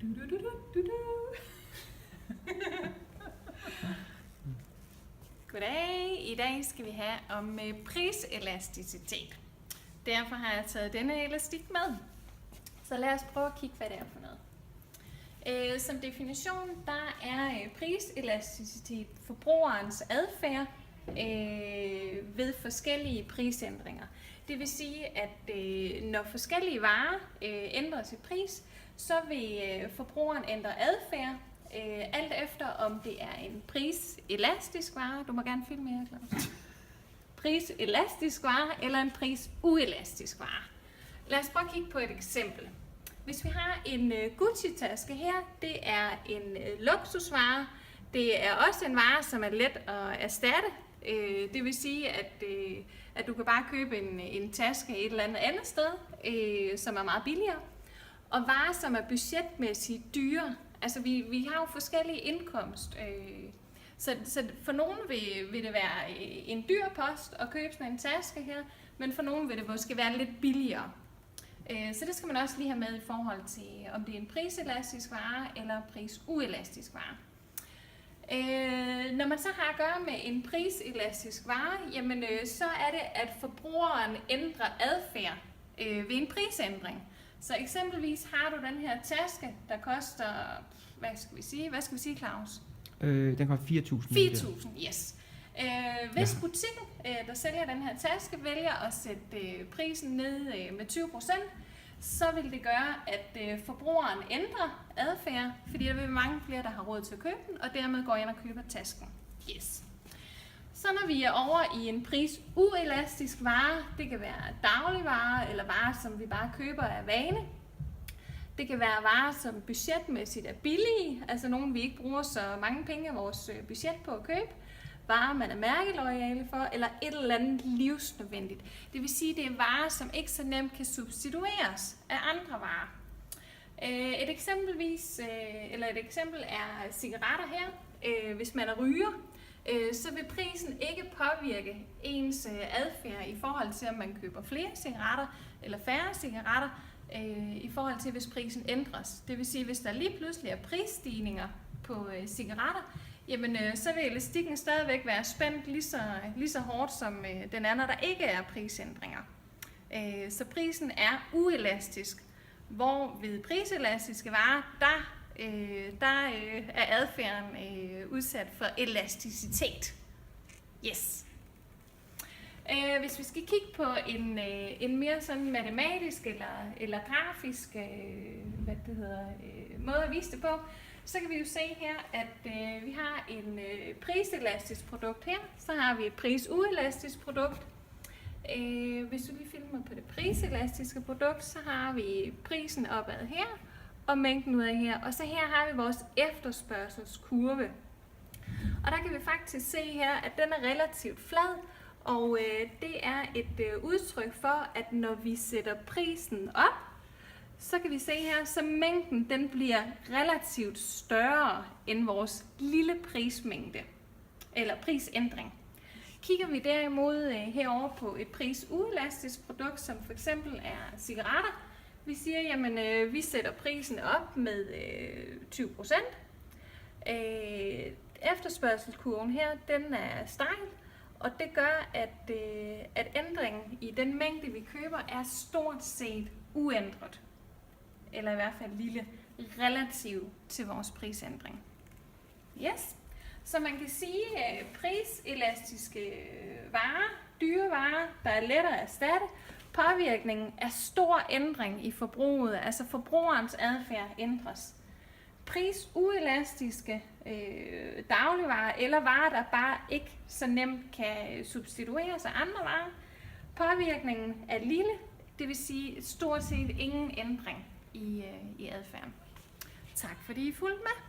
Du, du, du, du, du, du. Goddag. I dag skal vi have om priselasticitet. Derfor har jeg taget denne elastik med. Så lad os prøve at kigge, hvad det er for noget. Som definition, der er priselasticitet forbrugerens adfærd ved forskellige prisændringer. Det vil sige, at når forskellige varer ændres i pris, så vil forbrugeren ændre adfærd, alt efter om det er en priselastisk vare. Du må gerne filme her, Claus. Priselastisk vare eller en prisuelastisk vare. Lad os prøve at kigge på et eksempel. Hvis vi har en Gucci-taske her, det er en luksusvare. Det er også en vare, som er let at erstatte. Det vil sige, at du kan bare købe en taske et eller andet sted, som er meget billigere. Og varer, som er budgetmæssigt dyre. Altså vi har jo forskellige indkomst. Så for nogen vil det være en dyr post at købe sådan en taske her, men for nogen vil det måske være lidt billigere. Så det skal man også lige have med i forhold til, om det er en priselastisk vare eller prisuelastisk vare. Når man så har at gøre med en priselastisk vare, jamen, så er det, at forbrugeren ændrer adfærd ved en prisændring. Så eksempelvis har du den her taske, der koster, hvad skal vi sige, Claus? Den koster 4.000. 4.000, yes. Hvis butikken, der sælger den her taske, vælger at sætte prisen ned med 20%, så vil det gøre, at forbrugeren ændrer adfærd, fordi der vil være mange flere, der har råd til at købe den, og dermed går ind og køber tasken. Yes. Så når vi er over i en prisuelastisk vare, det kan være dagligvarer eller varer, som vi bare køber af vane. Det kan være varer, som budgetmæssigt er billige, altså nogle vi ikke bruger så mange penge af vores budget på at købe. Varer, man er mærkeloyale for, eller et eller andet livsnødvendigt. Det vil sige, at det er varer, som ikke så nemt kan substitueres af andre varer. Et eksempel er cigaretter her. Hvis man er ryger, så vil prisen ikke påvirke ens adfærd i forhold til, om man køber flere cigaretter eller færre cigaretter, i forhold til, hvis prisen ændres. Det vil sige, hvis der lige pludselig er prisstigninger på cigaretter, jamen, så vil elastikken stadigvæk være spændt lige så hårdt, som den er, når der ikke er prisændringer. Så prisen er uelastisk, hvor ved priselastiske varer, der er adfærden udsat for elasticitet. Yes. Hvis vi skal kigge på en mere sådan matematisk eller grafisk måde at vise det på, så kan vi jo se her, at vi har en priselastisk produkt her, så har vi et prisuelastisk produkt. Hvis du lige filmer på det priselastiske produkt, så har vi prisen opad her, og mængden ud af her. Og så her har vi vores efterspørgselskurve. Og der kan vi faktisk se her, at den er relativt flad, og det er et udtryk for, at når vi sætter prisen op, så kan vi se her, så mængden den bliver relativt større end vores lille prismængde, eller prisændring. Kigger vi derimod herover på et prisuelastisk produkt, som for eksempel er cigaretter, vi siger, jamen vi sætter prisen op med 20%. Efterspørgselskurven her, den er stejl, og det gør, at ændringen i den mængde, vi køber, er stort set uændret. Eller i hvert fald lille, relativt til vores prisændring. Yes. Så man kan sige, at priselastiske varer, dyre varer, der er lettere at erstatte, påvirkningen er stor ændring i forbruget, altså forbrugerens adfærd ændres. Prisuelastiske dagligvarer eller varer, der bare ikke så nemt kan substitueres af andre varer, påvirkningen er lille, det vil sige stort set ingen ændring i adfærden. Tak fordi I fulgte med.